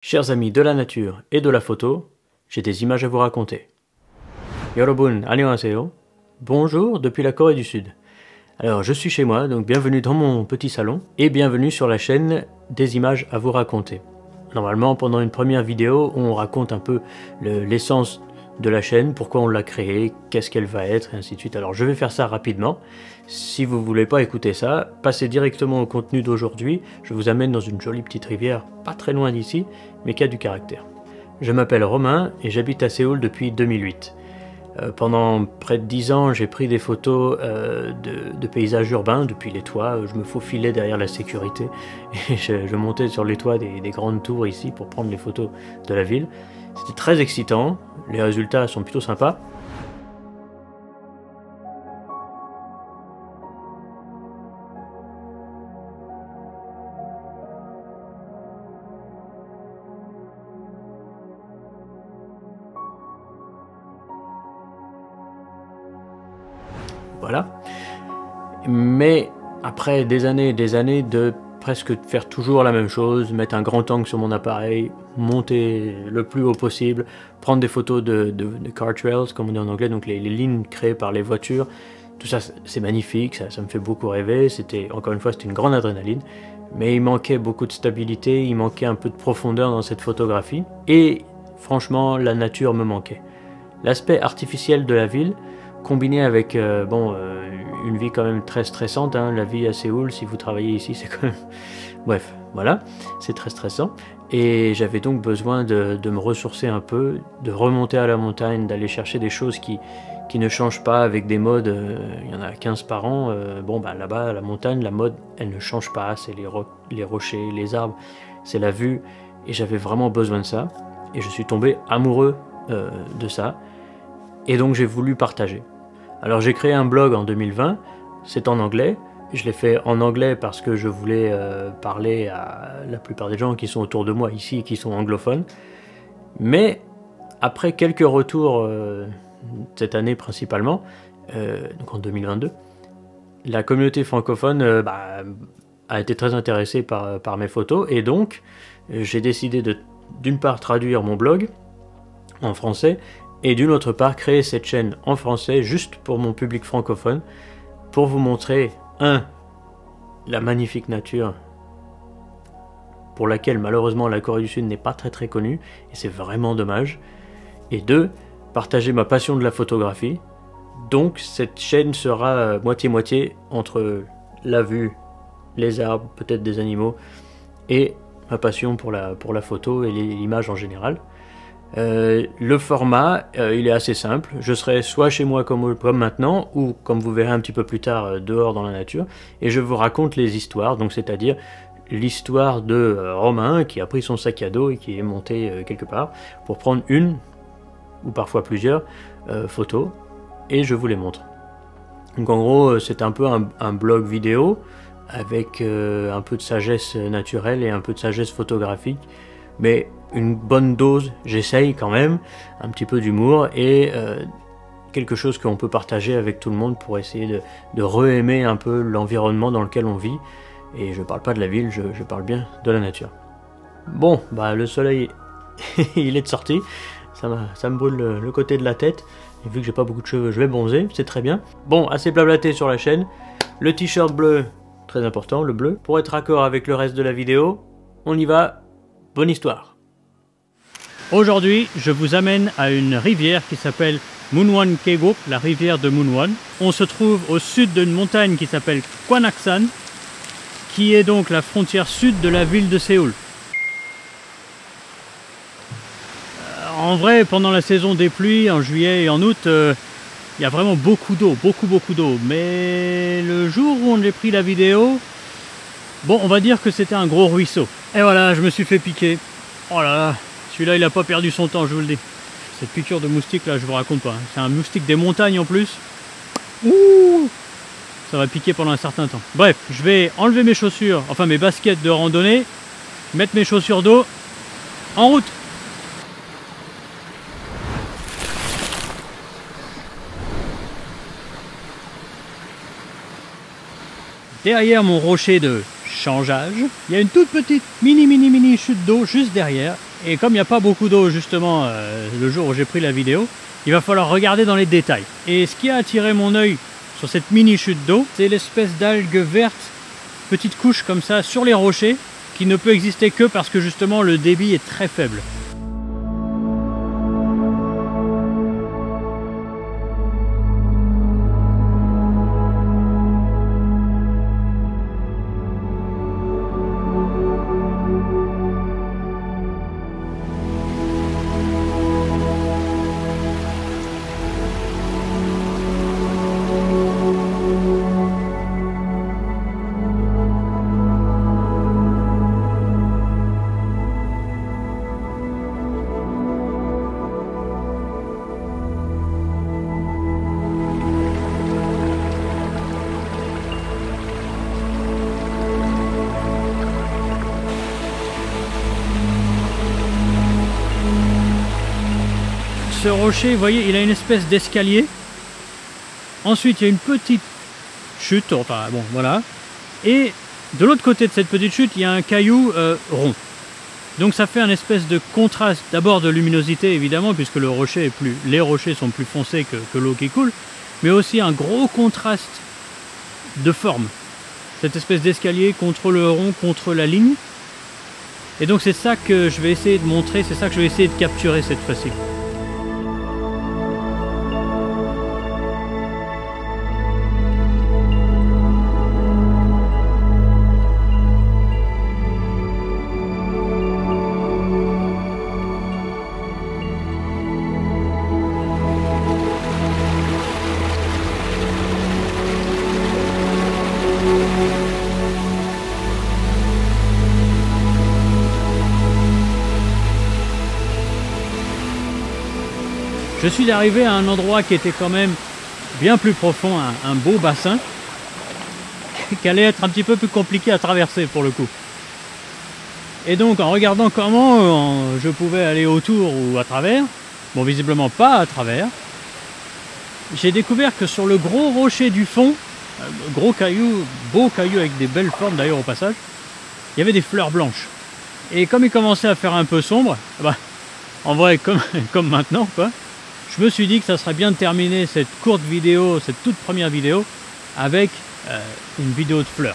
Chers amis de la nature et de la photo, j'ai des images à vous raconter. Yorobun, annyeonghaseyo. Bonjour depuis la Corée du Sud. Alors je suis chez moi, donc bienvenue dans mon petit salon et bienvenue sur la chaîne des images à vous raconter. Normalement, pendant une première vidéo, on raconte un peu l'essence de la chaîne, pourquoi on l'a créée, qu'est-ce qu'elle va être, et ainsi de suite. Alors je vais faire ça rapidement. Si vous voulez pas écouter ça, passez directement au contenu d'aujourd'hui. Je vous amène dans une jolie petite rivière, pas très loin d'ici, mais qui a du caractère. Je m'appelle Romain et j'habite à Séoul depuis 2008. Pendant près de 10 ans, j'ai pris des photos de paysages urbains depuis les toits. Je me faufilais derrière la sécurité et je montais sur les toits des grandes tours ici pour prendre les photos de la ville. C'était très excitant, les résultats sont plutôt sympas. Voilà. Mais après des années et des années de presque faire toujours la même chose, mettre un grand angle sur mon appareil, monter le plus haut possible, prendre des photos de car trails, comme on dit en anglais, donc les lignes créées par les voitures, tout ça c'est magnifique, ça me fait beaucoup rêver, encore une fois c'était une grande adrénaline, mais il manquait beaucoup de stabilité, il manquait un peu de profondeur dans cette photographie, et franchement la nature me manquait. L'aspect artificiel de la ville, combiné avec une vie quand même très stressante, hein. La vie à Séoul, si vous travaillez ici, c'est quand même... Bref, voilà, c'est très stressant. Et j'avais donc besoin de me ressourcer un peu, de remonter à la montagne, d'aller chercher des choses qui ne changent pas avec des modes, il y en a 15 par an. Là-bas, à la montagne, la mode, elle ne change pas, c'est les rochers, les arbres, c'est la vue. Et j'avais vraiment besoin de ça. Et je suis tombé amoureux de ça. Et donc j'ai voulu partager. Alors j'ai créé un blog en 2020, c'est en anglais. Je l'ai fait en anglais parce que je voulais parler à la plupart des gens qui sont autour de moi ici, qui sont anglophones. Mais après quelques retours, cette année principalement, donc en 2022, la communauté francophone a été très intéressée par mes photos. Et donc j'ai décidé d'une part traduire mon blog en français, et d'une autre part créer cette chaîne en français juste pour mon public francophone, pour vous montrer, la magnifique nature pour laquelle malheureusement la Corée du Sud n'est pas très connue, et c'est vraiment dommage, et 2, partager ma passion de la photographie. Donc cette chaîne sera moitié-moitié entre la vue, les arbres, peut-être des animaux, et ma passion pour la photo et l'image en général. Le format, il est assez simple. Je serai soit chez moi comme maintenant, ou comme vous verrez un petit peu plus tard, dehors dans la nature, et je vous raconte les histoires, donc c'est-à-dire l'histoire de Romain qui a pris son sac à dos et qui est monté quelque part pour prendre une, ou parfois plusieurs, photos, et je vous les montre. Donc en gros, c'est un peu un blog vidéo, avec un peu de sagesse naturelle et un peu de sagesse photographique, mais une bonne dose, j'essaye quand même, un petit peu d'humour et quelque chose qu'on peut partager avec tout le monde pour essayer de re-aimer un peu l'environnement dans lequel on vit. Et je parle pas de la ville, je parle bien de la nature. Bon, le soleil, il est de sortie, ça me brûle le côté de la tête, et vu que j'ai pas beaucoup de cheveux, je vais bronzer, c'est très bien. Bon, assez blablaté sur la chaîne, le t-shirt bleu, très important, le bleu. Pour être raccord avec le reste de la vidéo, on y va, bonne histoire. Aujourd'hui, je vous amène à une rivière qui s'appelle Munwon Kaeguk, la rivière de Munwon. On se trouve au sud d'une montagne qui s'appelle Kwanaksan, qui est donc la frontière sud de la ville de Séoul. En vrai, pendant la saison des pluies, en juillet et en août, il y a vraiment beaucoup d'eau, beaucoup d'eau. Mais le jour où on a pris la vidéo, bon, on va dire que c'était un gros ruisseau. Et voilà, je me suis fait piquer. Oh là là, celui-là, il n'a pas perdu son temps, je vous le dis. Cette piqûre de moustique, là, je vous raconte pas. C'est un moustique des montagnes en plus. Ouh, ça va piquer pendant un certain temps. Bref, je vais enlever mes chaussures, enfin mes baskets de randonnée, mettre mes chaussures d'eau, en route. Derrière mon rocher de changeage, il y a une toute petite mini chute d'eau juste derrière. Et comme il n'y a pas beaucoup d'eau justement le jour où j'ai pris la vidéo, il va falloir regarder dans les détails. Et ce qui a attiré mon œil sur cette mini chute d'eau, c'est l'espèce d'algue verte, petite couche comme ça sur les rochers, qui ne peut exister que parce que justement le débit est très faible. Ce rocher, vous voyez, il a une espèce d'escalier. Ensuite, il y a une petite chute, enfin bon, voilà. Et de l'autre côté de cette petite chute, il y a un caillou rond. Donc ça fait un espèce de contraste, d'abord de luminosité évidemment, puisque le rocher est les rochers sont plus foncés que l'eau qui coule, mais aussi un gros contraste de forme. Cette espèce d'escalier contre le rond, contre la ligne. Et donc c'est ça que je vais essayer de montrer, c'est ça que je vais essayer de capturer cette fois-ci. Je suis arrivé à un endroit qui était quand même bien plus profond, un beau bassin, qui allait être un petit peu plus compliqué à traverser pour le coup. Et donc en regardant comment je pouvais aller autour ou à travers, bon visiblement pas à travers, j'ai découvert que sur le gros rocher du fond, gros caillou, beau caillou avec des belles formes d'ailleurs au passage, il y avait des fleurs blanches. Et comme il commençait à faire un peu sombre, bah, en vrai comme maintenant quoi, je me suis dit que ça serait bien de terminer cette courte vidéo, cette toute première vidéo, avec une vidéo de fleurs.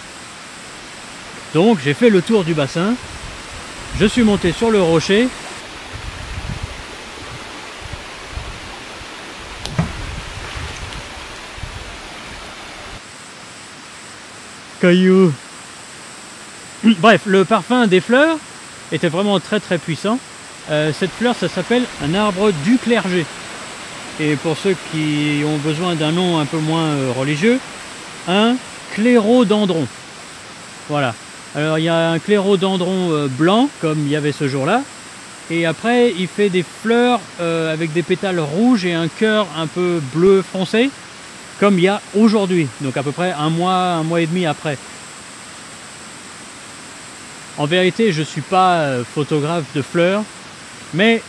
Donc j'ai fait le tour du bassin, je suis monté sur le rocher. Caillou. Bref, le parfum des fleurs était vraiment très très puissant. Cette fleur, ça s'appelle un arbre du clergé. Et pour ceux qui ont besoin d'un nom un peu moins religieux, un clérodendron. Voilà. Alors il y a un clérodendron blanc, comme il y avait ce jour-là, et après il fait des fleurs avec des pétales rouges et un cœur un peu bleu foncé, comme il y a aujourd'hui, donc à peu près un mois et demi après. En vérité, je ne suis pas photographe de fleurs, mais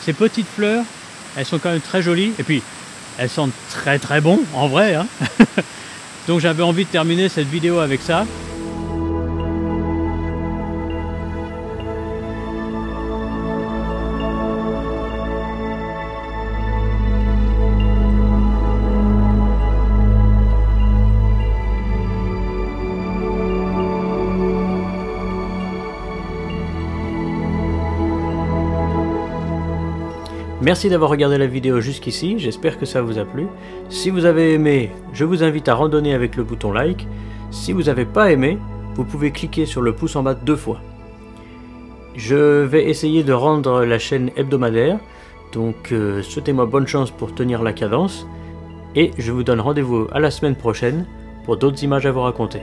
ces petites fleurs, elles sont quand même très jolies, et puis elles sentent très très bon, en vrai, hein. Donc j'avais envie de terminer cette vidéo avec ça. Merci d'avoir regardé la vidéo jusqu'ici, j'espère que ça vous a plu. Si vous avez aimé, je vous invite à randonner avec le bouton like. Si vous n'avez pas aimé, vous pouvez cliquer sur le pouce en bas 2 fois. Je vais essayer de rendre la chaîne hebdomadaire, donc souhaitez-moi bonne chance pour tenir la cadence. Et je vous donne rendez-vous à la semaine prochaine pour d'autres images à vous raconter.